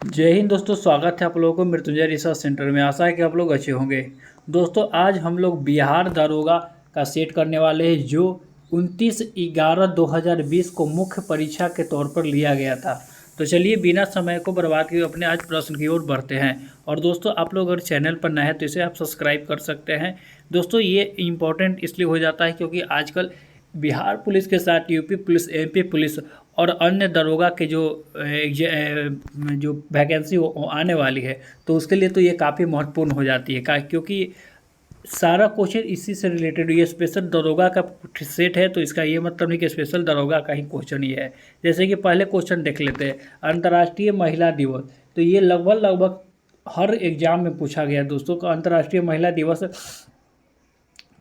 जय हिंद दोस्तों, स्वागत है आप लोगों को मृत्युंजय रिसर्च सेंटर में। आशा है कि आप लोग अच्छे होंगे। दोस्तों आज हम लोग बिहार दरोगा का सेट करने वाले हैं जो 29/11/2020 को मुख्य परीक्षा के तौर पर लिया गया था। तो चलिए बिना समय को बर्बाद किए अपने आज प्रश्न की ओर बढ़ते हैं। और दोस्तों आप लोग अगर चैनल पर नए हैं तो इसे आप सब्सक्राइब कर सकते हैं। दोस्तों ये इम्पोर्टेंट इसलिए हो जाता है क्योंकि आजकल बिहार पुलिस के साथ यूपी पुलिस, एमपी पुलिस और अन्य दरोगा के जो वैकेंसी आने वाली है, तो उसके लिए तो ये काफ़ी महत्वपूर्ण हो जाती है क्योंकि सारा क्वेश्चन इसी से रिलेटेड। ये स्पेशल दरोगा का सेट है तो इसका ये मतलब नहीं कि स्पेशल दरोगा का ही क्वेश्चन ये है। जैसे कि पहले क्वेश्चन देख लेते हैं, अंतर्राष्ट्रीय महिला दिवस। तो ये लगभग हर एग्जाम में पूछा गया दोस्तों का अंतर्राष्ट्रीय महिला दिवस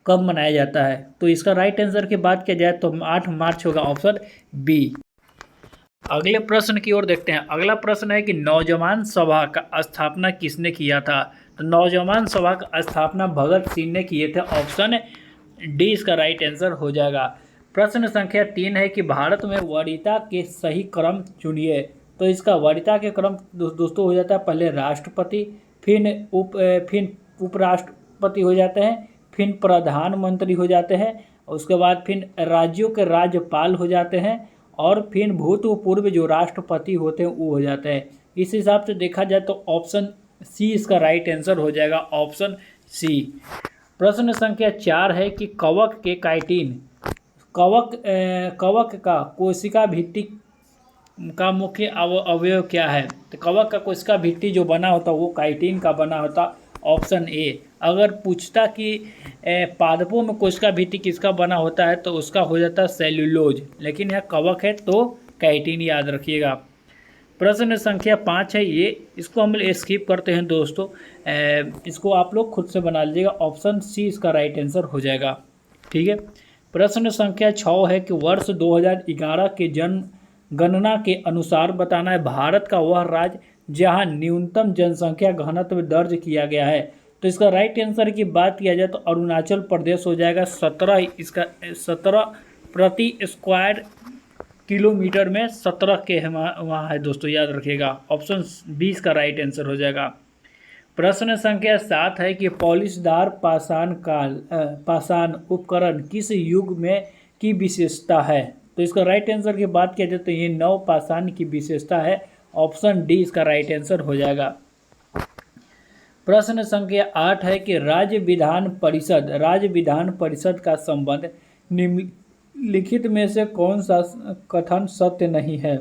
कब मनाया जाता है। तो इसका राइट आंसर की बात किया जाए तो 8 मार्च होगा, ऑप्शन बी। अगले प्रश्न की ओर देखते हैं। अगला प्रश्न है कि नौजवान सभा का स्थापना किसने किया था। तो नौजवान सभा का स्थापना भगत सिंह ने किए थे, ऑप्शन डी इसका राइट आंसर हो जाएगा। प्रश्न संख्या 3 है कि भारत में वरीयता के सही क्रम चुनिए। तो इसका वरीयता के क्रम दोस्तों हो जाता है, पहले राष्ट्रपति, फिर उपराष्ट्रपति हो जाते हैं, फिर प्रधानमंत्री हो जाते हैं, उसके बाद फिर राज्यों के राज्यपाल हो जाते हैं, और फिर भूतपूर्व जो राष्ट्रपति होते हैं वो हो जाते हैं। इस हिसाब से देखा जाए तो ऑप्शन सी इसका राइट आंसर हो जाएगा, ऑप्शन सी। प्रश्न संख्या 4 है कि कवक के काइटिन कवक का कोशिका भित्ति का मुख्य अवयव क्या है। तो कवक का कोशिका भित्ति जो बना होता वो काइटिन का बना होता, ऑप्शन ए। अगर पूछता कि पादपों में कोशिका भित्ति किसका बना होता है तो उसका हो जाता है सेल्यूलोज, लेकिन यह कवक है तो काइटिन याद रखिएगा। प्रश्न संख्या 5 है, ये इसको हम स्किप करते हैं दोस्तों, इसको आप लोग खुद से बना लीजिएगा, ऑप्शन सी इसका राइट आंसर हो जाएगा। ठीक है। प्रश्न संख्या 6 है कि वर्ष 2011 के जनगणना के अनुसार बताना है भारत का वह राज्य जहां न्यूनतम जनसंख्या घनत्व दर्ज किया गया है। तो इसका राइट आंसर की बात किया जाए तो अरुणाचल प्रदेश हो जाएगा। 17 प्रति स्क्वायर किलोमीटर में 17 के वहाँ है दोस्तों, याद रखिएगा, ऑप्शन 20 का राइट आंसर हो जाएगा। प्रश्न संख्या 7 है कि पॉलिशदार पाषाण उपकरण किस युग में की विशेषता है। तो इसका राइट आंसर की बात किया जाए तो ये नव पाषाण की विशेषता है, ऑप्शन डी इसका राइट आंसर हो जाएगा। प्रश्न संख्या 8 है कि राज्य विधान परिषद का संबंध निम्नलिखित में से कौन सा कथन सत्य नहीं है।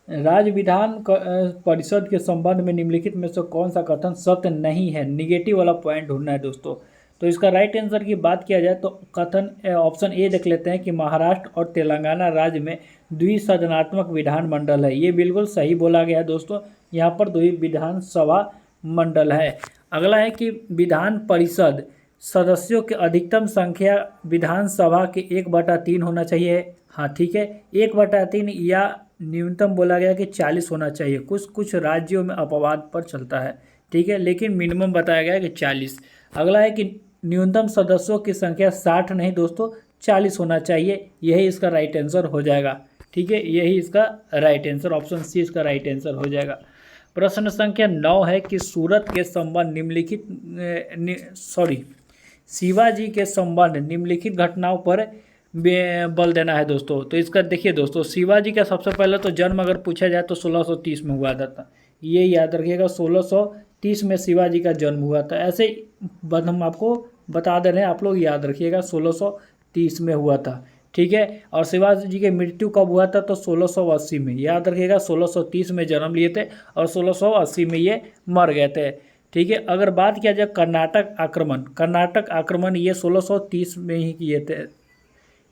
राज्य विधान परिषद के संबंध में निम्नलिखित में से कौन सा कथन सत्य नहीं है, निगेटिव वाला पॉइंट ढूंढना है दोस्तों। तो इसका राइट आंसर की बात किया जाए तो कथन ऑप्शन ए देख लेते हैं कि महाराष्ट्र और तेलंगाना राज्य में द्विसदनात्मक विधानमंडल है। ये बिल्कुल सही बोला गया है दोस्तों, यहाँ पर द्वि विधानसभा मंडल है। अगला है कि विधान परिषद सदस्यों की अधिकतम संख्या विधानसभा के 1/3 होना चाहिए। हाँ ठीक है, 1/3 या न्यूनतम बोला गया कि 40 होना चाहिए। कुछ राज्यों में अपवाद पर चलता है, ठीक है, लेकिन मिनिमम बताया गया है कि 40। अगला है कि न्यूनतम सदस्यों की संख्या 60 नहीं दोस्तों, 40 होना चाहिए। यही इसका राइट आंसर हो जाएगा। ठीक है, यही इसका राइट आंसर, ऑप्शन सी इसका राइट आंसर हो जाएगा। प्रश्न संख्या 9 है कि सूरत के संबंध शिवाजी के संबंध निम्नलिखित घटनाओं पर बल देना है दोस्तों। तो इसका देखिए दोस्तों, शिवाजी का सबसे पहले तो जन्म अगर पूछा जाए तो 1630 में हुआ था, ये याद रखिएगा, 1630 में शिवाजी का जन्म हुआ था। ऐसे हम आपको बता दे रहे हैं, आप लोग याद रखिएगा 1630 में हुआ था। ठीक है, और शिवाजी जी की मृत्यु कब हुआ था तो 1680 में, याद रखिएगा 1630 में जन्म लिए थे और 1680 में ये मर गए थे। ठीक है, अगर बात किया जाए कर्नाटक आक्रमण ये 1630 में ही किए थे।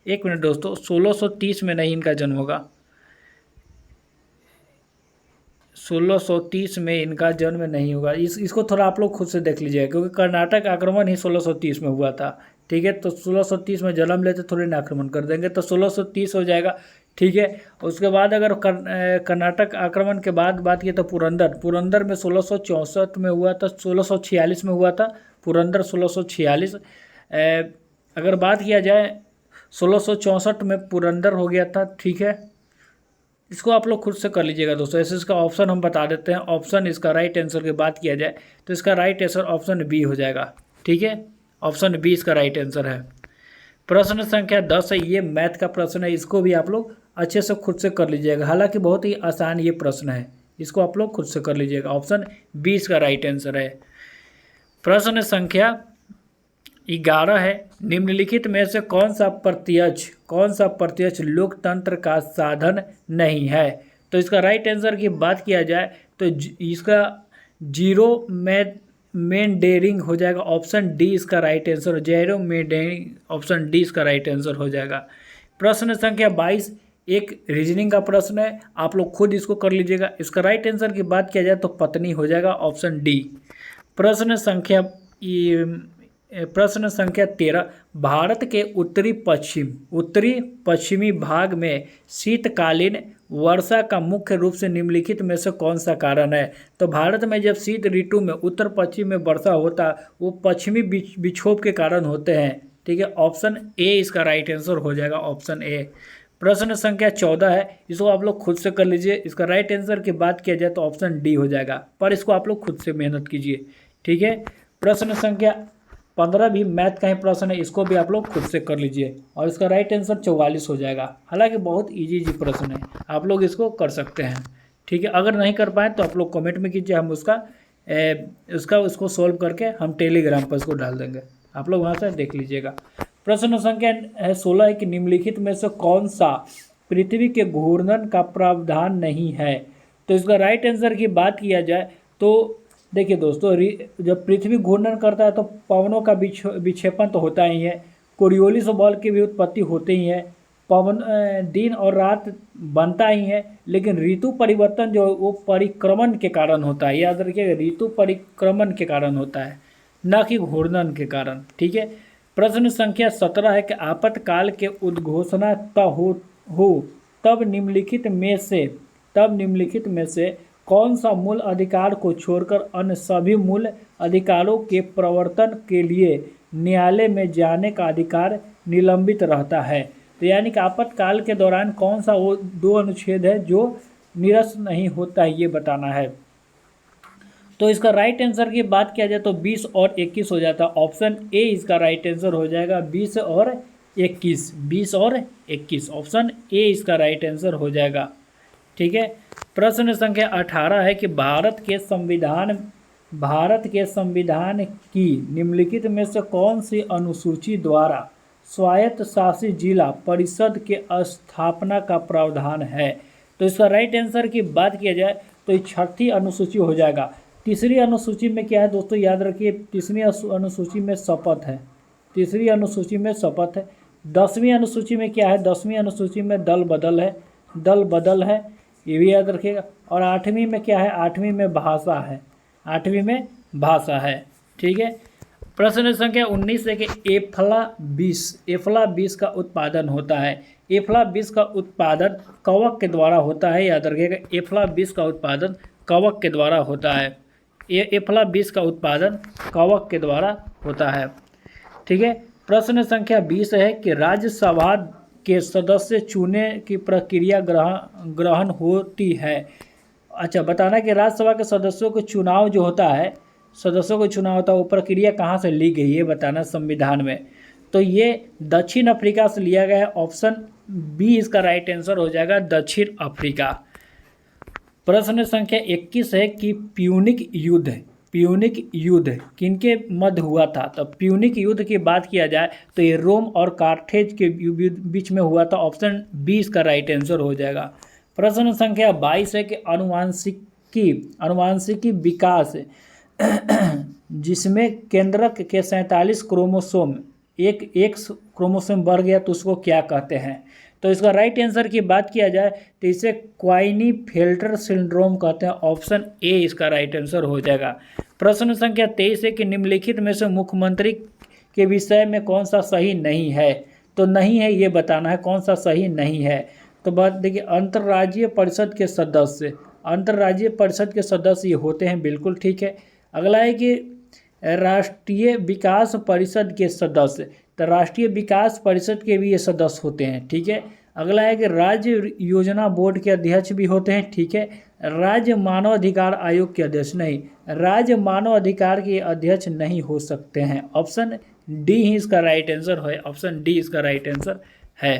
एक मिनट दोस्तों, 1630 में नहीं इनका जन्म होगा, 1630 में इनका जन्म नहीं होगा। इसको थोड़ा आप लोग खुद से देख लीजिएगा क्योंकि कर्नाटक आक्रमण ही 1630 में हुआ था। ठीक है, तो 1630 में जन्म लेते थोड़े ना आक्रमण कर देंगे, तो 1630 हो जाएगा। ठीक है, उसके बाद अगर कर्नाटक आक्रमण के बाद बात की तो पुरंदर में 1664 में हुआ था, 1646 में हुआ था पुरंदर, 1646। अगर बात किया जाए 1664 में पुरंदर हो गया था। ठीक है, इसको आप लोग खुद से कर लीजिएगा दोस्तों। ऐसे इसका ऑप्शन हम बता देते हैं। ऑप्शन इसका राइट आंसर की बात किया जाए तो इसका राइट आंसर ऑप्शन बी हो जाएगा। ठीक है, ऑप्शन बी इसका राइट आंसर है। प्रश्न संख्या 10 है, ये मैथ का प्रश्न है, इसको भी आप लोग अच्छे से खुद से कर लीजिएगा। हालांकि बहुत ही आसान ये प्रश्न है, इसको आप लोग खुद से कर लीजिएगा। ऑप्शन बी इसका राइट आंसर है। प्रश्न संख्या 11 है, निम्नलिखित में से कौन सा प्रत्यक्ष लोकतंत्र का साधन नहीं है? तो इसका राइट आंसर की बात किया जाए तो इसका जीरो मेंडेरिंग हो जाएगा। ऑप्शन डी इसका right answer, zero meandering, option D इसका राइट आंसर हो जाएगा। प्रश्न संख्या 22 एक रीजनिंग का प्रश्न है, आप लोग खुद इसको कर लीजिएगा। इसका राइट आंसर की बात किया जाए तो पत्नी हो जाएगा, ऑप्शन डी। प्रश्न संख्या 13, भारत के उत्तरी पश्चिमी भाग में शीतकालीन वर्षा का मुख्य रूप से निम्नलिखित में से कौन सा कारण है? तो भारत में जब शीत ऋतु में उत्तर पश्चिम में वर्षा होता है वो पश्चिमी विक्षोभ के कारण होते हैं। ठीक है, ऑप्शन ए इसका राइट आंसर हो जाएगा, ऑप्शन ए। प्रश्न संख्या 14 है, इसको आप लोग खुद से कर लीजिए। इसका राइट आंसर की बात किया जाए तो ऑप्शन डी हो जाएगा, पर इसको आप लोग खुद से मेहनत कीजिए। ठीक है, प्रश्न संख्या 15 भी मैथ का ही प्रश्न है, इसको भी आप लोग खुद से कर लीजिए और इसका राइट आंसर 44 हो जाएगा। हालांकि बहुत इजी प्रश्न है, आप लोग इसको कर सकते हैं। ठीक है, अगर नहीं कर पाए तो आप लोग कमेंट में कीजिए, हम उसको सॉल्व करके हम टेलीग्राम पर इसको डाल देंगे, आप लोग वहाँ से देख लीजिएगा। प्रश्न संख्या 16 है कि निम्नलिखित में से कौन सा पृथ्वी के घूर्णन का प्रावधान नहीं है? तो इसका राइट आंसर की बात किया जाए तो देखिए दोस्तों, जब पृथ्वी घूर्णन करता है तो पवनों का विक्षेपण तो होता ही है, कोरियोलिस बल की भी उत्पत्ति होती ही है, पवन दिन और रात बनता ही है, लेकिन ऋतु परिवर्तन जो वो परिक्रमण के कारण होता है। याद रखिएगा, ऋतु परिक्रमण के कारण होता है, न कि घूर्णन के कारण। ठीक है, प्रश्न संख्या 17 है कि आपातकाल के उद्घोषणा तब निम्नलिखित में से कौन सा मूल अधिकार को छोड़कर अन्य सभी मूल अधिकारों के प्रवर्तन के लिए न्यायालय में जाने का अधिकार निलंबित रहता है? तो यानी कि आपातकाल के दौरान कौन सा वो 2 अनुच्छेद है जो निरस्त नहीं होता है, ये बताना है। तो इसका राइट आंसर की बात किया जाए तो 20 और 21 हो जाता है। ऑप्शन ए इसका राइट आंसर हो जाएगा, 20 और 21, ऑप्शन ए इसका राइट आंसर हो जाएगा। ठीक है, प्रश्न संख्या 18 है कि भारत के संविधान की निम्नलिखित में से कौन सी अनुसूची द्वारा स्वायत्त शासित जिला परिषद के स्थापना का प्रावधान है? तो इसका राइट आंसर की बात किया जाए तो 6ठी अनुसूची हो जाएगा। तीसरी अनुसूची में क्या है दोस्तों, याद रखिए, तीसरी अनुसूची में शपथ है, 10वीं अनुसूची में क्या है, 10वीं अनुसूची में दल बदल है, ये भी याद रखिएगा। और 8वीं में क्या है, 8वीं में भाषा है। ठीक है, प्रश्न संख्या 19 है कि एफ्ला बीस का उत्पादन होता है। एफ्ला बीस का उत्पादन कवक के द्वारा होता है, याद रखिएगा, एफ्ला बीस का उत्पादन कवक के द्वारा होता है। एफ्ला बीस का उत्पादन कवक के द्वारा होता है। ठीक है, प्रश्न संख्या 20 है कि राज्यसभा के सदस्य चुने की प्रक्रिया ग्रहण होती है। अच्छा, बताना कि राज्यसभा के सदस्यों को चुनाव जो होता है, वो प्रक्रिया कहाँ से ली गई है बताना संविधान में। तो ये दक्षिण अफ्रीका से लिया गया है, ऑप्शन बी इसका राइट आंसर हो जाएगा, दक्षिण अफ्रीका। प्रश्न संख्या 21 है कि प्यूनिक युद्ध किनके मध्य हुआ था? तो प्यूनिक युद्ध की बात किया जाए तो ये रोम और कार्थेज के बीच में हुआ था, ऑप्शन बी इसका राइट आंसर हो जाएगा। प्रश्न संख्या 22 है कि अनुवांशिकी विकास जिसमें केंद्रक के 47 क्रोमोसोम एक क्रोमोसोम बढ़ गया तो उसको क्या कहते हैं? तो इसका राइट आंसर की बात किया जाए तो इसे क्वाइनीफेल्टर सिंड्रोम कहते हैं, ऑप्शन ए इसका राइट आंसर हो जाएगा। प्रश्न संख्या 23 है कि निम्नलिखित में से मुख्यमंत्री के विषय में कौन सा सही नहीं है? तो नहीं है ये बताना है, कौन सा सही नहीं है। तो बात देखिए, अंतर्राज्यीय परिषद के सदस्य ये होते हैं, बिल्कुल ठीक है। अगला है कि राष्ट्रीय विकास परिषद के सदस्य, तो राष्ट्रीय विकास परिषद के भी ये सदस्य होते हैं, ठीक है। अगला है कि राज्य योजना बोर्ड के अध्यक्ष भी होते हैं, ठीक है। राज्य मानव अधिकार आयोग के अध्यक्ष नहीं, राज्य मानव अधिकार के अध्यक्ष नहीं हो सकते हैं। ऑप्शन डी ही इसका राइट आंसर है, ऑप्शन डी इसका राइट आंसर है।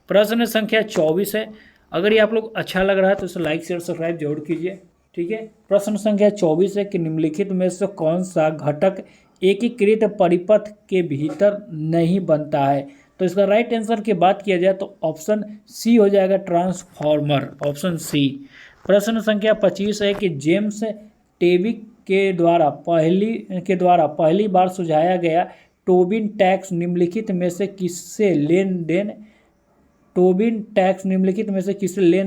प्रश्न संख्या 24 है। अगर ये आप लोग अच्छा लग रहा है तो इसे लाइक शेयर सब्सक्राइब जरूर कीजिए, ठीक है। प्रश्न संख्या 24 है कि निम्नलिखित में से कौन सा घटक एकीकृत परिपथ के भीतर नहीं बनता है। तो इसका राइट आंसर की बात किया जाए तो ऑप्शन सी हो जाएगा, ट्रांसफॉर्मर, ऑप्शन सी। प्रश्न संख्या 25 है कि जेम्स टेबिक के द्वारा पहली बार सुझाया गया टोबिन टैक्स निम्नलिखित में से किससे लेन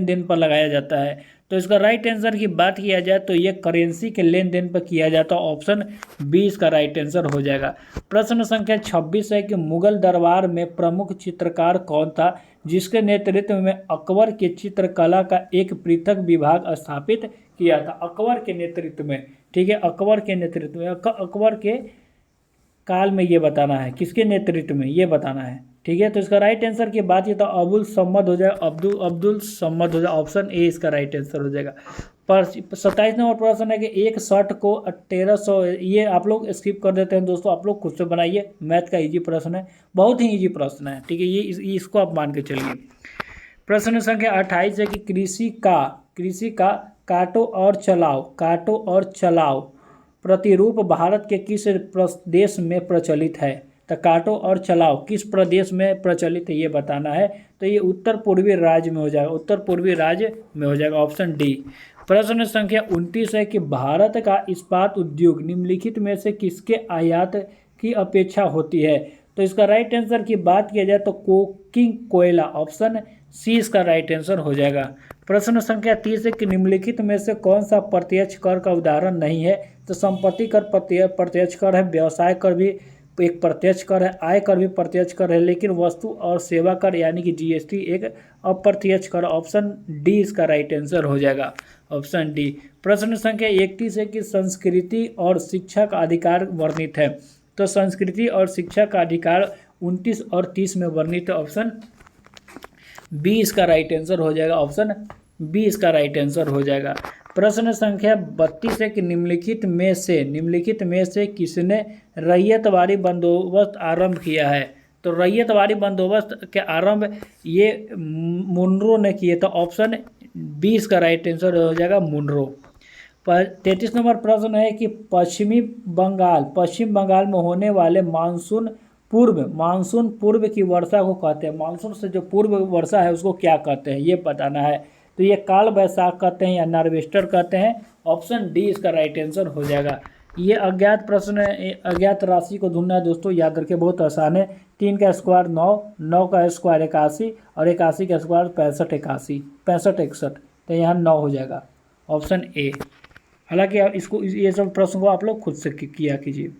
देन पर लगाया जाता है। तो इसका राइट आंसर की बात किया जाए तो ये करेंसी के लेन देन पर किया जाता है, ऑप्शन बी इसका राइट आंसर हो जाएगा। प्रश्न संख्या 26 है कि मुगल दरबार में प्रमुख चित्रकार कौन था जिसके नेतृत्व में अकबर के चित्रकला का एक पृथक विभाग स्थापित किया था। अकबर के नेतृत्व में, ठीक है, अकबर के नेतृत्व में, अकबर के काल में ये बताना है, किसके नेतृत्व में ये बताना है, ठीक है। तो इसका राइट आंसर की बात ये तो अबुल सम्मद हो जाएगा, अब्दुल सम्मद हो जाएगा, ऑप्शन ए इसका राइट आंसर हो जाएगा। पर 27 नंबर प्रश्न है कि एक शर्ट को 1300, ये आप लोग स्किप कर देते हैं दोस्तों, आप लोग खुद से बनाइए, मैथ का इजी प्रश्न है, बहुत ही इजी प्रश्न है, ठीक है, ये इसको आप मान के चलिए। प्रश्न संख्या 28 है कि कृषि का काटो और चलाओ प्रतिरूप भारत के किस प्रदेश में प्रचलित है। तो काटो और चलाओ किस प्रदेश में प्रचलित है ये बताना है। तो ये उत्तर पूर्वी राज्य में हो जाएगा, उत्तर पूर्वी राज्य में हो जाएगा, ऑप्शन डी। प्रश्न संख्या 29 है कि भारत का इस्पात उद्योग निम्नलिखित में से किसके आयात की अपेक्षा होती है। तो इसका राइट आंसर की बात किया जाए तो कोकिंग कोयला, ऑप्शन सी इसका राइट आंसर हो जाएगा। प्रश्न संख्या 30 है कि निम्नलिखित में से कौन सा प्रत्यक्ष कर का उदाहरण नहीं है। तो संपत्ति कर प्रत्यक्ष कर है, व्यवसाय कर भी एक प्रत्यक्ष कर है, आय कर भी प्रत्यक्ष कर है, लेकिन वस्तु और सेवा कर यानी कि जीएसटी एक अप्रत्यक्ष कर, ऑप्शन डी इसका राइट आंसर हो जाएगा, ऑप्शन डी। प्रश्न संख्या 31 है कि संस्कृति और शिक्षा का अधिकार वर्णित है। तो संस्कृति और शिक्षा का अधिकार 29 और 30 में वर्णित है, ऑप्शन बी इसका राइट आंसर हो जाएगा, ऑप्शन बी इसका राइट आंसर हो जाएगा। प्रश्न संख्या 32 है कि निम्नलिखित में से किसने रैयतवाड़ी बंदोबस्त आरंभ किया है। तो रैयतवाड़ी बंदोबस्त के आरंभ ये मुनरो ने किए, तो ऑप्शन बी इसका राइट आंसर हो जाएगा, मुनरो। 33 नंबर प्रश्न है कि पश्चिम बंगाल में होने वाले मानसून पूर्व की वर्षा को कहते हैं, मानसून से जो पूर्व वर्षा है उसको क्या कहते हैं ये बताना है। तो ये काल वैशाख कहते हैं या नार्वेस्टर कहते हैं, ऑप्शन डी इसका राइट आंसर हो जाएगा। ये अज्ञात प्रश्न है, अज्ञात राशि को ढूंढना है दोस्तों, याद रखिए बहुत आसान है। 3 का स्क्वायर 9, 9 का स्क्वायर 81 और 81 का स्क्वायर 65 61, तो यहाँ 9 हो जाएगा, ऑप्शन ए। हालांकि इसको ये सब प्रश्न को आप लोग खुद से किया कीजिए।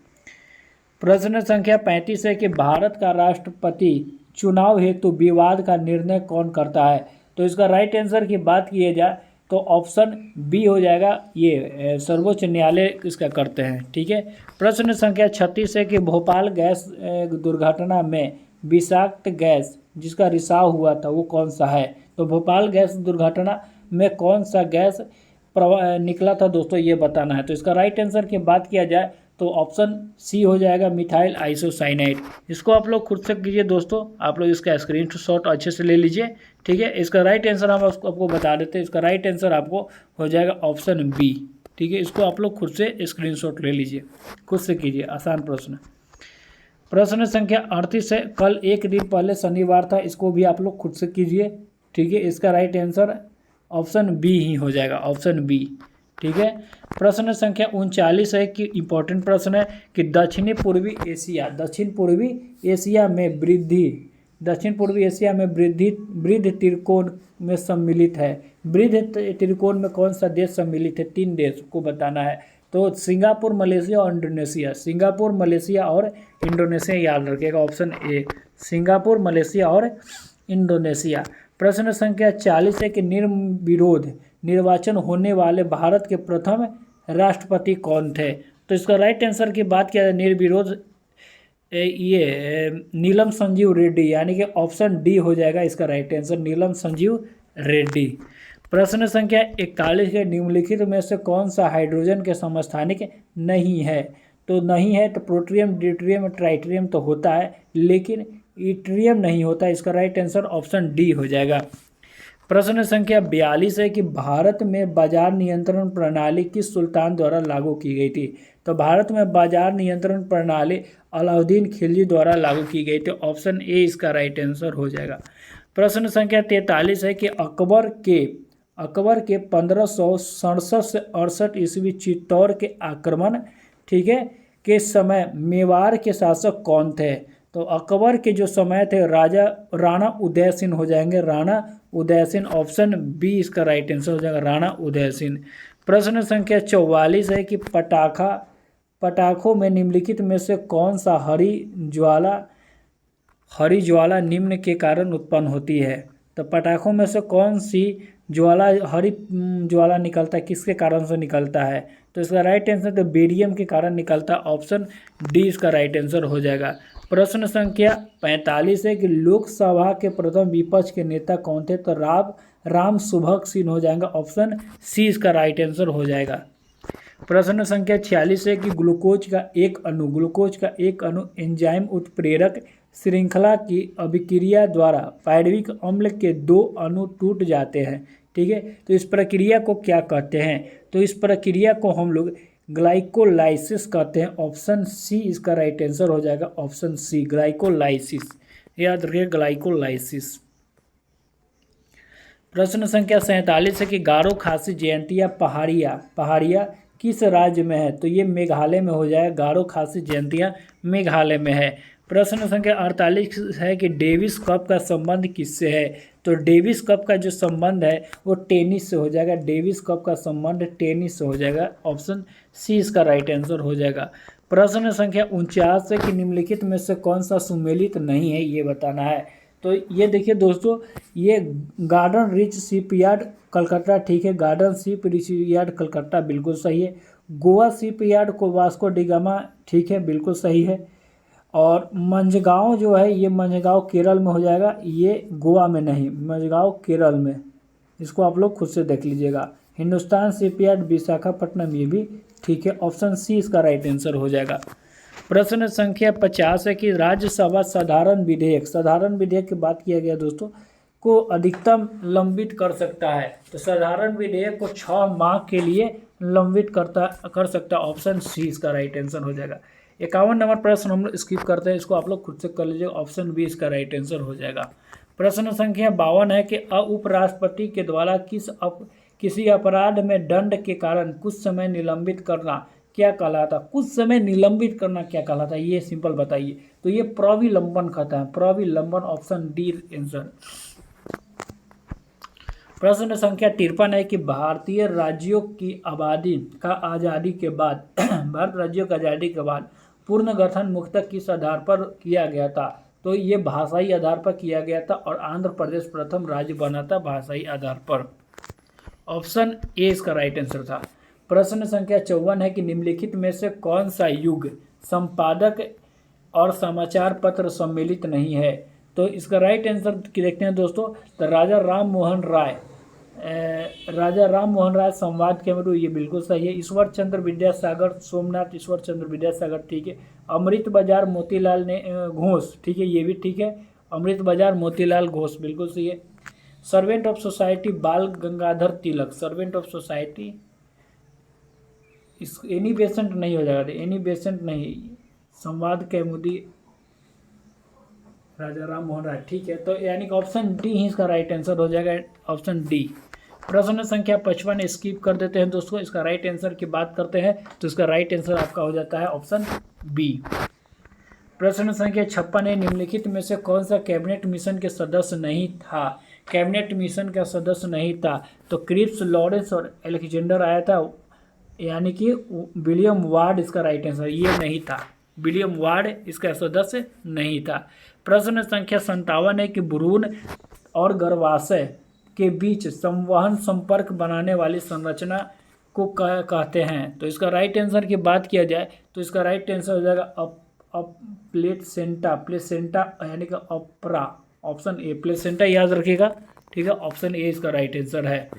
प्रश्न संख्या 35 है कि भारत का राष्ट्रपति चुनाव हेतु विवाद का निर्णय कौन करता है। तो इसका राइट आंसर की बात की जाए तो ऑप्शन बी हो जाएगा, ये सर्वोच्च न्यायालय इसका करते हैं, ठीक है। प्रश्न संख्या 36 है कि भोपाल गैस दुर्घटना में विषाक्त गैस जिसका रिसाव हुआ था वो कौन सा है। तो भोपाल गैस दुर्घटना में कौन सा गैस निकला था दोस्तों ये बताना है। तो इसका राइट आंसर की बात किया जाए तो ऑप्शन सी हो जाएगा, मिथाइल आइसोसाइनाइड। इसको आप लोग खुद से कीजिए दोस्तों, आप लोग इसका स्क्रीनशॉट अच्छे से ले लीजिए, ठीक है। इसका राइट आंसर हम आपको बता देते हैं, इसका राइट आंसर आपको हो जाएगा ऑप्शन बी, ठीक है। इसको आप लोग खुद से स्क्रीनशॉट ले लीजिए, खुद से कीजिए, आसान प्रश्न। प्रश्न संख्या 38 है, कल एक दिन पहले शनिवार था, इसको भी आप लोग खुद से कीजिए, ठीक है। इसका राइट आंसर ऑप्शन बी ही हो जाएगा, ऑप्शन बी, ठीक है। प्रश्न संख्या 39 है कि इंपॉर्टेंट प्रश्न है कि दक्षिण पूर्वी एशिया में वृद्ध त्रिकोण में सम्मिलित है। वृद्ध त्रिकोण में कौन सा देश सम्मिलित है, 3 देश को बताना है। तो सिंगापुर, मलेशिया और इंडोनेशिया, याद रखिएगा, ऑप्शन ए, सिंगापुर, मलेशिया और इंडोनेशिया। प्रश्न संख्या 40 है कि निर्विरोध निर्वाचन होने वाले भारत के प्रथम राष्ट्रपति कौन थे। तो इसका राइट आंसर की बात किया जाए, निर्विरोध नीलम संजीव रेड्डी, यानी कि ऑप्शन डी हो जाएगा इसका राइट आंसर, नीलम संजीव रेड्डी। प्रश्न संख्या 41 के निम्नलिखित में से कौन सा हाइड्रोजन के समस्थानिक नहीं है? तो नहीं है तो प्रोट्रियम, ड्यूटेरियम, ट्राइटेरियम तो होता है, लेकिन इट्रियम नहीं होता। इसका राइट आंसर ऑप्शन डी हो जाएगा। प्रश्न संख्या 42 है कि भारत में बाजार नियंत्रण प्रणाली किस सुल्तान द्वारा लागू की गई थी? तो भारत में बाजार नियंत्रण प्रणाली अलाउद्दीन खिलजी द्वारा लागू की गई थी। ऑप्शन ए इसका राइट आंसर हो जाएगा। प्रश्न संख्या 43 है कि अकबर के 1567 से 68 ईस्वी चित्तौड़ के आक्रमण, ठीक है, के समय मेवाड़ के शासक कौन थे? तो अकबर के जो समय थे राणा उदय सिंह हो जाएंगे, राणा उदय सिंह। ऑप्शन बी इसका राइट आंसर हो जाएगा, राणा उदय सिंह। प्रश्न संख्या 44 है कि पटाखों में निम्नलिखित में से कौन सा हरी ज्वाला निम्न के कारण उत्पन्न होती है? तो पटाखों में से कौन सी हरी ज्वाला निकलता है, किसके कारण से निकलता है? तो इसका राइट आंसर तो बेरियम के कारण निकलता है। ऑप्शन डी इसका राइट आंसर हो जाएगा। प्रश्न संख्या 45 है कि लोकसभा के प्रथम विपक्ष के नेता कौन थे? तो राम सुभग सिंह हो जाएगा। ऑप्शन सी इसका राइट आंसर हो जाएगा। प्रश्न संख्या 46 है कि ग्लूकोज का एक अणु एंजाइम उत्प्रेरक श्रृंखला की अभिक्रिया द्वारा पायरुविक अम्ल के 2 अणु टूट जाते हैं, ठीक है, तो इस प्रक्रिया को क्या कहते हैं? तो इस प्रक्रिया को हम लोग ग्लाइकोलाइसिस कहते हैं। ऑप्शन सी इसका राइट आंसर हो जाएगा। ऑप्शन सी ग्लाइकोलाइसिस, याद रखिए ग्लाइकोलाइसिस। प्रश्न संख्या 47 है कि गारो खासी जयंती या पहाड़िया किस राज्य में है? तो ये मेघालय में हो जाएगा। गारो खासी जयंतियाँ मेघालय में है। प्रश्न संख्या 48 है कि डेविस कप का संबंध किससे है? तो डेविस कप का जो संबंध है वो टेनिस से हो जाएगा। डेविस कप का संबंध टेनिस से हो जाएगा। ऑप्शन सी इसका राइट आंसर हो जाएगा। प्रश्न संख्या 49 है कि निम्नलिखित में से कौन सा सुमेलित नहीं है, ये बताना है। तो ये देखिए दोस्तों, ये गार्डन रिच शिपयार्ड कलकत्ता, ठीक है, गार्डन शिप शिपयार्ड कलकत्ता बिल्कुल सही है। गोवा शिपयार्ड को वास्को डिगामा, ठीक है, बिल्कुल सही है। और मंझगांव जो है ये मंझगांव केरल में हो जाएगा, ये गोवा में नहीं, मंझगांव केरल में। इसको आप लोग खुद से देख लीजिएगा। हिंदुस्तान शिपयार्ड विशाखापट्टनम, ये भी ठीक है। ऑप्शन सी इसका राइट आंसर हो जाएगा। प्रश्न संख्या 50 है कि राज्यसभा साधारण विधेयक की बात किया गया दोस्तों, को अधिकतम लंबित कर सकता है। तो साधारण विधेयक को 6 माह के लिए लंबित कर सकता है। ऑप्शन सी इसका राइट आंसर हो जाएगा। 51 नंबर प्रश्न हम लोग स्किप करते हैं, इसको आप लोग खुद से कर लीजिए। ऑप्शन बी इसका राइट आंसर हो जाएगा। प्रश्न संख्या 52 है कि उपराष्ट्रपति के द्वारा किसी अपराध में दंड के कारण कुछ समय निलंबित करना क्या कहलाता? कुछ समय निलंबित करना क्या कहलाता है, ये सिंपल बताइए। तो ये प्रविलंबन कहता है, प्रविलंबन। Option D answer. प्रश्न संख्या 53 है कि भारतीय राज्यों की आज़ादी के बाद पूर्ण गठन मुख्यतः किस आधार पर किया गया था? तो ये भाषाई आधार पर किया गया था और आंध्र प्रदेश प्रथम राज्य बना था भाषाई आधार पर। ऑप्शन ए इसका राइट आंसर था। प्रश्न संख्या 54 है कि निम्नलिखित में से कौन सा युग संपादक और समाचार पत्र सम्मिलित नहीं है? तो इसका राइट आंसर देखते हैं दोस्तों। तो राजा राम मोहन राय संवाद के मरु, ये बिल्कुल सही है। ईश्वर चंद्र विद्यासागर, सोमनाथ ईश्वर चंद्र विद्यासागर, ठीक है। अमृत बाजार मोतीलाल घोष, ठीक है, ये भी ठीक है। अमृत बाजार मोतीलाल घोष बिल्कुल सही है। सर्वेंट ऑफ सोसाइटी बाल Gangadhar Tilak, servant of society, इस एनी बेसेंट नहीं हो जाएगा, एनी बेसेंट नहीं। संवाद कैमुदी राजा राम मोहन राय, ठीक है। तो यानी कि ऑप्शन डी ही इसका राइट आंसर हो जाएगा। Option D. प्रश्न संख्या 55 स्किप कर देते हैं दोस्तों, इसका राइट आंसर की बात करते हैं तो इसका राइट आंसर आपका हो जाता है ऑप्शन बी। प्रश्न संख्या 56 है निम्नलिखित में से कौन सा कैबिनेट मिशन के सदस्य नहीं था? कैबिनेट मिशन का सदस्य नहीं था तो क्रिप्स, लॉरेंस और अलेक्जेंडर आया था, यानी कि विलियम वार्ड इसका राइट आंसर, ये नहीं था, विलियम वार्ड इसका सदस्य नहीं था। प्रश्न संख्या 57 है कि भ्रूण और गर्भाशय के बीच संवहन संपर्क बनाने वाली संरचना को कहते हैं? तो इसका राइट आंसर की बात किया जाए तो इसका राइट आंसर हो जाएगा प्लेसेंटा, प्लेसेंटा यानी कि अप्रा, ऑप्शन ए प्लेसेंटा याद रखिएगा, ठीक है, ऑप्शन ए इसका राइट आंसर है।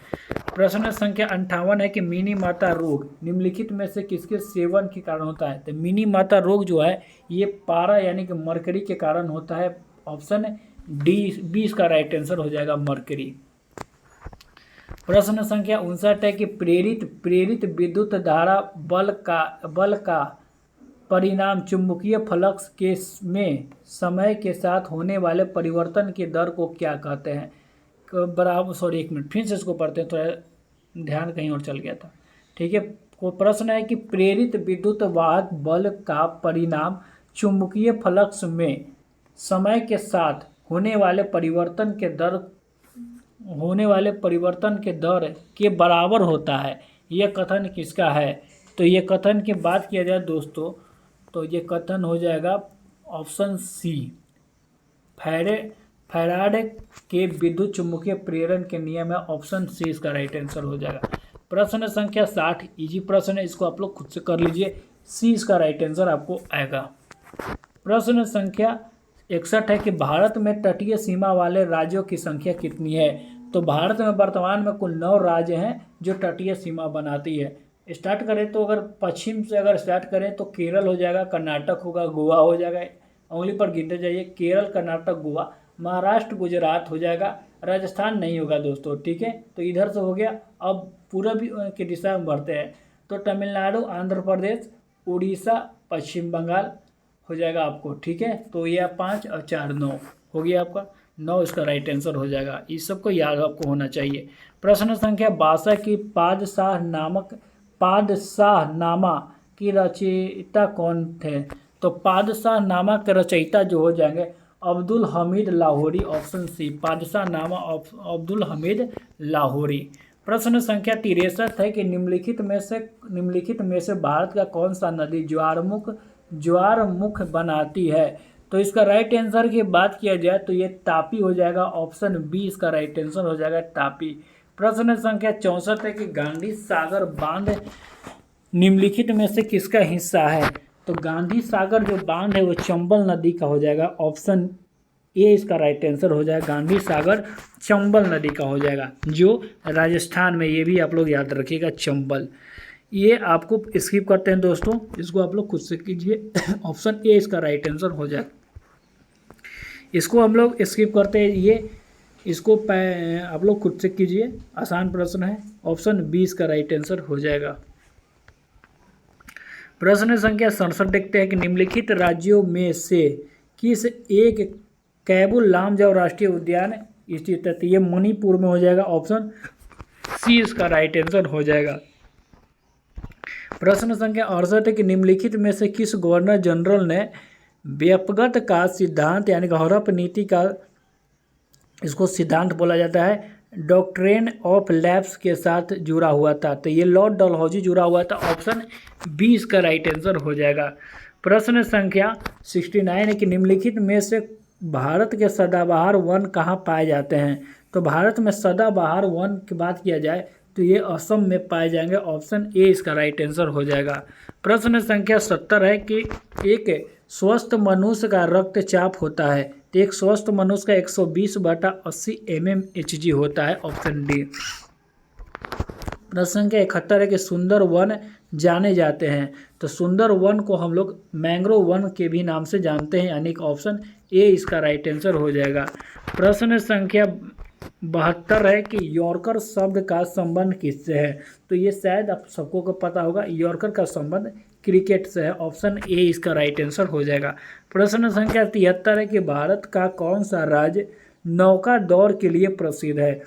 प्रश्न संख्या 58 है कि मिनी माता रोग निम्नलिखित में से किसके सेवन के कारण होता है। तो मिनी माता रोग जो है ये पारा यानी कि मरकरी के कारण होता है, ऑप्शन डी बी इसका राइट आंसर हो जाएगा, मरकरी। प्रश्न संख्या 59 है कि प्रेरित विद्युत धारा बल का परिणाम चुंबकीय फ्लक्स के में समय के साथ होने वाले परिवर्तन की दर को क्या कहते हैं। बराबर, सॉरी एक मिनट, फिर से इसको पढ़ते हैं, थोड़ा ध्यान कहीं और चल गया था, ठीक है। को प्रश्न है कि प्रेरित विद्युत वाहक बल का परिणाम चुंबकीय फ्लक्स में समय के साथ होने वाले परिवर्तन के दर के बराबर होता है, यह कथन किसका है। तो ये कथन की बात किया जाए दोस्तों, तो ये कथन हो जाएगा ऑप्शन सी, फैराडे के विद्युत चुंबकीय प्रेरण के नियम है, ऑप्शन सी इसका राइट आंसर हो जाएगा। प्रश्न संख्या 60 इजी प्रश्न है, इसको आप लोग खुद से कर लीजिए, सी इसका राइट आंसर आपको आएगा। प्रश्न संख्या 61 है कि भारत में तटीय सीमा वाले राज्यों की संख्या कितनी है। तो भारत में वर्तमान में कुल 9 राज्य हैं जो तटीय सीमा बनाती है। स्टार्ट करें तो अगर पश्चिम से अगर स्टार्ट करें तो केरल हो जाएगा, कर्नाटक होगा, गोवा हो जाएगा, उंगली पर गिनते जाइए, केरल, कर्नाटक, गोवा, महाराष्ट्र, गुजरात हो जाएगा, राजस्थान नहीं होगा दोस्तों, ठीक है। तो इधर से हो गया। अब पूरब की दिशा में बढ़ते हैं तो तमिलनाडु, आंध्र प्रदेश, उड़ीसा, पश्चिम बंगाल हो जाएगा आपको, ठीक है। तो ये 5 और 4 9 हो गया आपका, 9 इसका राइट आंसर हो जाएगा। इस सबको याद आपको होना चाहिए। प्रश्न संख्या 62 की पादशाहनामा की रचयिता कौन थे। तो पादशाहनामा के रचयिता जो हो जाएंगे अब्दुल हमीद लाहौरी, ऑप्शन सी, पादशाहनामा अब्दुल हमीद लाहौरी। प्रश्न संख्या 63 है कि निम्नलिखित में से भारत का कौन सा नदी ज्वारमुख बनाती है। तो इसका राइट आंसर की बात किया जाए तो ये तापी हो जाएगा, ऑप्शन बी इसका राइट आंसर हो जाएगा, तापी। प्रश्न संख्या 64 है कि गांधी सागर बांध निम्नलिखित में से किसका हिस्सा है। तो गांधी सागर जो बांध है वो चंबल नदी का हो जाएगा, ऑप्शन ए इसका राइट आंसर हो जाएगा, गांधी सागर चंबल नदी का हो जाएगा, जो राजस्थान में, ये भी आप लोग याद रखिएगा, चंबल। ये आपको स्किप करते हैं दोस्तों, इसको आप लोग खुद से कीजिए, ऑप्शन ए इसका राइट आंसर हो जाएगा। इसको हम लोग स्किप करते हैं, ये इसको आप लोग खुद से कीजिए, आसान प्रश्न है, ऑप्शन बी इसका राइट आंसर हो जाएगा। प्रश्न संख्या 67 देखते हैं कि निम्नलिखित राज्यों में से किस एक कैबुल लामजाओ राष्ट्रीय उद्यान स्थित है। तो ये मणिपुर में हो जाएगा, ऑप्शन सी इसका राइट आंसर हो जाएगा। प्रश्न संख्या 68 है कि निम्नलिखित में से किस गवर्नर जनरल ने व्यक्तिगत का सिद्धांत यानी कि हड़प नीति का, इसको सिद्धांत बोला जाता है, डॉक्ट्रिन ऑफ लैप्स के साथ जुड़ा हुआ था। तो ये लॉर्ड डलहौजी जुड़ा हुआ था, ऑप्शन बी इसका राइट आंसर हो जाएगा। प्रश्न संख्या 69 है कि निम्नलिखित में से भारत के सदाबहार वन कहाँ पाए जाते हैं। तो भारत में सदाबहार वन की बात किया जाए तो ये असम में पाए जाएंगे, ऑप्शन ए इसका राइट आंसर हो जाएगा। प्रश्न संख्या 70 है कि एक स्वस्थ मनुष्य का रक्तचाप होता है। तो एक स्वस्थ मनुष्य का 120/80 mmHg होता है, ऑप्शन डी। प्रश्न संख्या 71 है कि सुंदर वन जाने जाते हैं। तो सुंदर वन को हम लोग मैंग्रोव वन के भी नाम से जानते हैं, यानी कि ऑप्शन ए इसका राइट आंसर हो जाएगा। प्रश्न संख्या 72 है कि यॉर्कर शब्द का संबंध किससे है। तो ये शायद आप सबको को पता होगा, यॉर्कर का संबंध क्रिकेट से है, ऑप्शन ए इसका राइट आंसर हो जाएगा। प्रश्न संख्या 73 है कि भारत का कौन सा राज्य नौका दौड़ के लिए प्रसिद्ध है।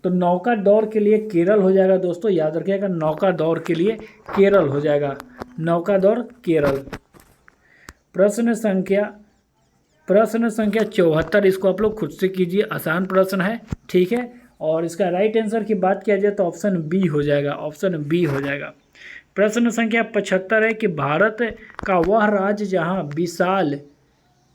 तो नौका दौड़ के लिए केरल हो जाएगा दोस्तों, याद रखिएगा, नौका दौड़ के लिए केरल हो जाएगा, नौका दौड़ केरल। प्रश्न संख्या 74, इसको आप लोग खुद से कीजिए, आसान प्रश्न है, ठीक है। और इसका राइट आंसर की बात किया जाए तो ऑप्शन बी हो जाएगा, ऑप्शन बी हो जाएगा। प्रश्न संख्या 75 है कि भारत का वह राज्य जहां विशाल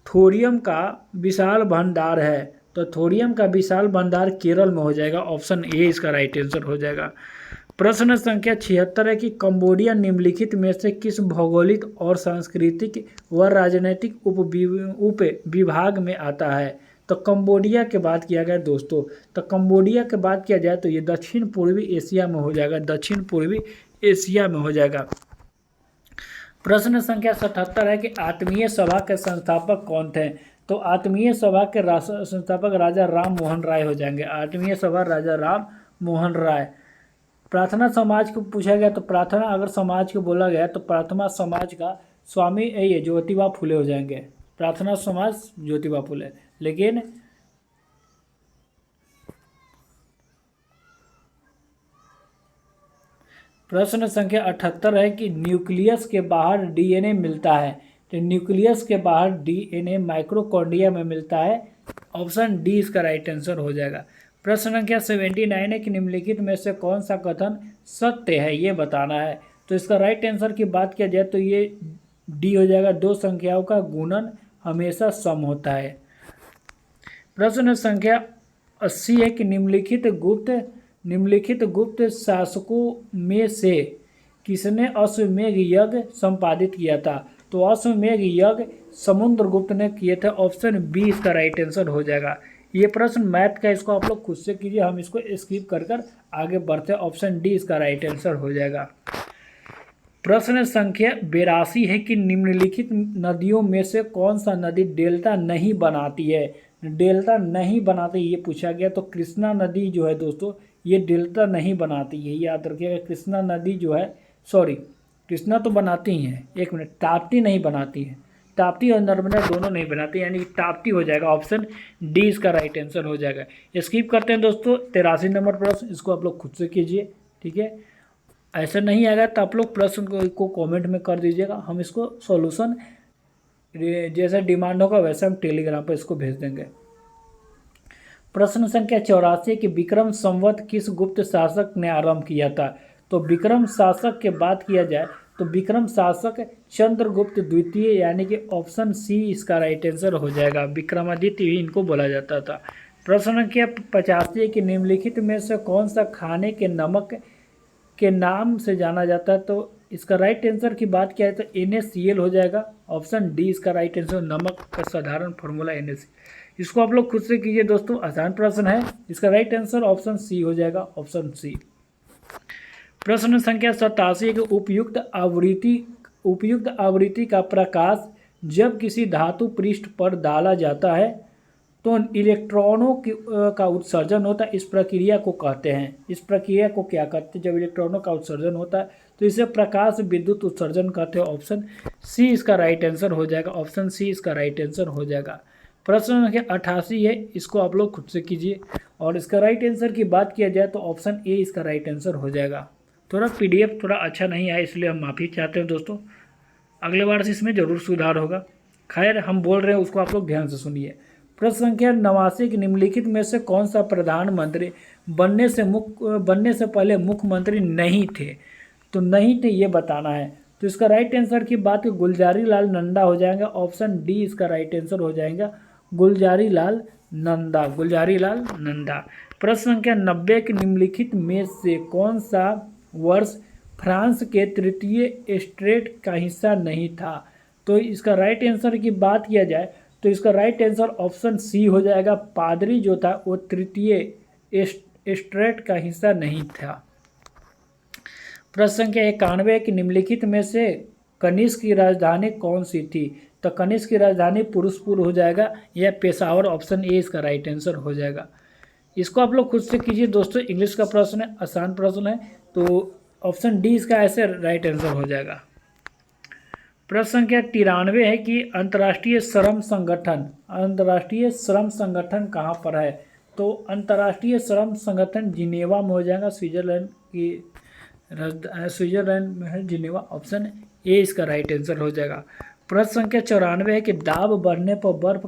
थोरियम का विशाल भंडार है। तो थोरियम का विशाल भंडार केरल में हो जाएगा, ऑप्शन ए इसका राइट आंसर हो जाएगा। प्रश्न संख्या 76 है कि कंबोडिया निम्नलिखित में से किस भौगोलिक और सांस्कृतिक व राजनीतिक उप विभाग में आता है। तो कंबोडिया के बात किया गया दोस्तों, तो कंबोडिया के बात किया जाए तो ये दक्षिण पूर्वी एशिया में हो जाएगा, दक्षिण पूर्वी एशिया में हो जाएगा। प्रश्न संख्या 77 है कि आत्मीय सभा के संस्थापक कौन थे। तो आत्मीय सभा के संस्थापक राजा राम मोहन राय हो जाएंगे। आत्मीय सभा राजा राम मोहन राय। प्रार्थना समाज को पूछा गया तो प्रार्थना अगर समाज को बोला गया तो प्रार्थना समाज का स्वामी ये ज्योतिबा फुले हो जाएंगे। प्रार्थना समाज ज्योतिबा फुले। लेकिन प्रश्न संख्या 78 है कि न्यूक्लियस के बाहर डीएनए मिलता है। तो न्यूक्लियस के बाहर डीएनए माइक्रोकॉन्ड्रिया में मिलता है। ऑप्शन डी इसका राइट आंसर हो जाएगा। प्रश्न संख्या 79 है कि निम्नलिखित में से कौन सा कथन सत्य है ये बताना है। तो इसका राइट आंसर की बात किया जाए तो ये डी हो जाएगा। दो संख्याओं का गुणन हमेशा सम होता है। प्रश्न संख्या 80 है कि निम्नलिखित गुप्त शासकों में से किसने अश्वमेध यज्ञ संपादित किया था। तो अश्वमेध यज्ञ समुद्रगुप्त ने किए थे। ऑप्शन बी इसका राइट आंसर हो जाएगा। ये प्रश्न मैथ का, इसको आप लोग खुद से कीजिए, हम इसको स्किप कर आगे बढ़ते हैं। ऑप्शन डी इसका राइट आंसर हो जाएगा। प्रश्न संख्या 82 है कि निम्नलिखित नदियों में से कौन सा नदी डेल्टा नहीं बनाती है। डेल्टा नहीं बनाती ये पूछा गया। तो कृष्णा नदी जो है दोस्तों ये डेल्टा नहीं बनाती है, याद रखिएगा। कृष्णा नदी जो है, सॉरी कृष्णा तो बनाती हैं, एक मिनट, ताप्ती नहीं बनाती है। ताप्ती और नर्मदा दोनों नहीं बनाती, यानी ताप्ती हो जाएगा। ऑप्शन डी इसका राइट आंसर हो जाएगा। स्किप करते हैं दोस्तों 83 नंबर प्रश्न, इसको आप लोग खुद से कीजिए, ठीक है। ऐसा नहीं आएगा तो आप लोग प्रश्न को कमेंट में कर दीजिएगा, हम इसको सॉल्यूशन जैसा डिमांड होगा वैसे हम टेलीग्राम पर इसको भेज देंगे। प्रश्न संख्या 84 कि विक्रम संवत किस गुप्त शासक ने आरंभ किया था। तो विक्रम शासक के बात किया जाए तो विक्रम शासक चंद्रगुप्त द्वितीय, यानी कि ऑप्शन सी इसका राइट आंसर हो जाएगा। विक्रमादित्य भी इनको बोला जाता था। प्रश्न संख्या 85 कि निम्नलिखित में से कौन सा खाने के नमक के नाम से जाना जाता है। तो इसका राइट आंसर की बात किया जाए तो NaCl हो जाएगा। ऑप्शन डी इसका राइट आंसर, नमक का साधारण फॉर्मूला NaCl। इसको आप लोग खुद से कीजिए दोस्तों, आसान प्रश्न है। इसका राइट आंसर ऑप्शन सी हो जाएगा, ऑप्शन सी। प्रश्न संख्या 87 के उपयुक्त आवृत्ति का प्रकाश जब किसी धातु पृष्ठ पर डाला जाता है तो इलेक्ट्रॉनों का उत्सर्जन होता है। इस प्रक्रिया को कहते हैं, इस प्रक्रिया को क्या कहते हैं। जब इलेक्ट्रॉनों का उत्सर्जन होता है तो इसे प्रकाश विद्युत उत्सर्जन कहते हैं। ऑप्शन सी इसका राइट आंसर हो जाएगा। ऑप्शन सी इसका राइट आंसर हो जाएगा। प्रश्न संख्या 88 है, इसको आप लोग खुद से कीजिए। और इसका राइट आंसर की बात किया जाए तो ऑप्शन ए इसका राइट आंसर हो जाएगा। थोड़ा PDF थोड़ा अच्छा नहीं आया, इसलिए हम माफ़ी चाहते हैं दोस्तों। अगले बार से इसमें ज़रूर सुधार होगा। खैर हम बोल रहे हैं उसको आप लोग ध्यान से सुनिए। प्रश्न संख्या 89 कि निम्नलिखित में से कौन सा प्रधानमंत्री बनने से पहले मुख्यमंत्री नहीं थे। तो नहीं थे ये बताना है। तो इसका राइट आंसर की बात गुलजारी लाल नंदा हो जाएगा। ऑप्शन डी इसका राइट आंसर हो जाएगा, गुलजारी लाल नंदा, गुलजारी लाल नंदा। प्रश्न संख्या 90 कि निम्नलिखित में से कौन सा वर्ष फ्रांस के तृतीय स्टेट का हिस्सा नहीं था। तो इसका राइट आंसर की बात किया जाए तो इसका राइट आंसर ऑप्शन सी हो जाएगा। पादरी जो था वो तृतीय स्टेट का हिस्सा नहीं था। प्रश्न संख्या 91 कि निम्नलिखित में से कनिष्क की राजधानी कौन सी थी। तो कनिष्क की राजधानी पुरुषपुर हो जाएगा या पेशावर। ऑप्शन ए इसका राइट आंसर हो जाएगा। इसको आप लोग खुद से कीजिए दोस्तों, इंग्लिश का प्रश्न है, आसान प्रश्न है। तो ऑप्शन डी इसका ऐसे राइट आंसर हो जाएगा। प्रश्न संख्या 93 है कि अंतर्राष्ट्रीय श्रम संगठन कहाँ पर है। तो अंतर्राष्ट्रीय श्रम संगठन जिनेवा में हो जाएगा, स्विट्जरलैंड में है जिनेवा। ऑप्शन ए इसका राइट आंसर हो जाएगा। प्रश्न संख्या 94 है कि दाब बढ़ने पर बर्फ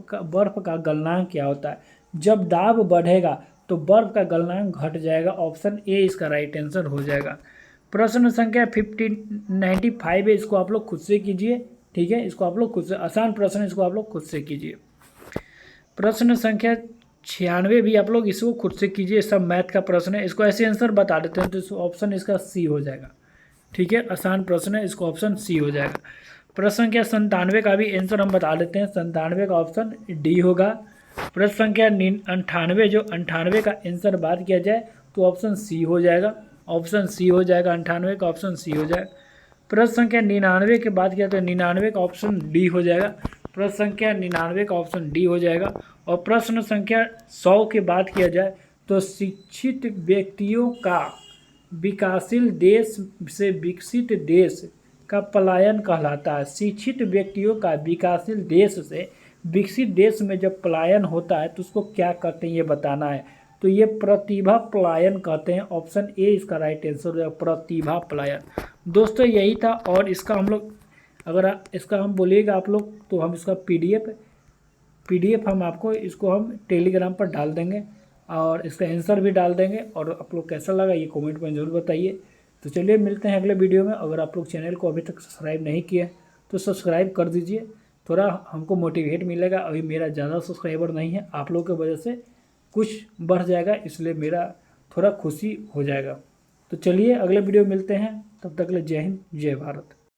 का गलनांक क्या होता है। जब दाब बढ़ेगा तो बर्फ का गलनांक घट जाएगा। ऑप्शन ए इसका राइट आंसर हो जाएगा। प्रश्न संख्या 95 है, इसको आप लोग खुद से कीजिए, ठीक है। इसको आप लोग खुद से, आसान प्रश्न, इसको आप लोग खुद से कीजिए। प्रश्न संख्या 96 भी आप लोग इसको खुद से कीजिए, सब मैथ का प्रश्न है। इसको ऐसे आंसर बता देते हैं तो इस ऑप्शन इसका सी हो जाएगा। ठीक है, आसान प्रश्न है, इसको ऑप्शन सी हो जाएगा। प्रश्न संख्या 97 का भी आंसर हम बता देते हैं। 97 का ऑप्शन डी होगा। प्रश्न संख्या 98, जो 98 का आंसर बात किया जाए तो ऑप्शन सी हो जाएगा। ऑप्शन सी हो जाएगा, 98 का ऑप्शन सी हो जाएगा। प्रश्न संख्या 99 की बात किया तो 99 का ऑप्शन डी हो जाएगा। प्रश्न संख्या 99 का ऑप्शन डी हो जाएगा। और प्रश्न संख्या 100 की बात किया जाए तो शिक्षित व्यक्तियों का विकासशील देश से विकसित देश का पलायन कहलाता है। शिक्षित व्यक्तियों का विकासशील देश से विकसित देश में जब पलायन होता है तो उसको क्या कहते हैं ये बताना है। तो ये प्रतिभा पलायन कहते हैं। ऑप्शन ए इसका राइट आंसर है, प्रतिभा पलायन। दोस्तों यही था। और इसका हम लोग अगर इसका हम बोलिएगा आप लोग तो हम इसका पीडीएफ हम आपको इसको हम टेलीग्राम पर डाल देंगे और इसका आंसर भी डाल देंगे। और आप लोग कैसा लगा ये कमेंट में ज़रूर बताइए। तो चलिए मिलते हैं अगले वीडियो में। अगर आप लोग चैनल को अभी तक सब्सक्राइब नहीं किए तो सब्सक्राइब कर दीजिए, थोड़ा हमको मोटिवेट मिलेगा। अभी मेरा ज़्यादा सब्सक्राइबर नहीं है, आप लोगों की वजह से कुछ बढ़ जाएगा, इसलिए मेरा थोड़ा खुशी हो जाएगा। तो चलिए अगले वीडियो मिलते हैं, तब तक के लिए जय हिंद जय भारत।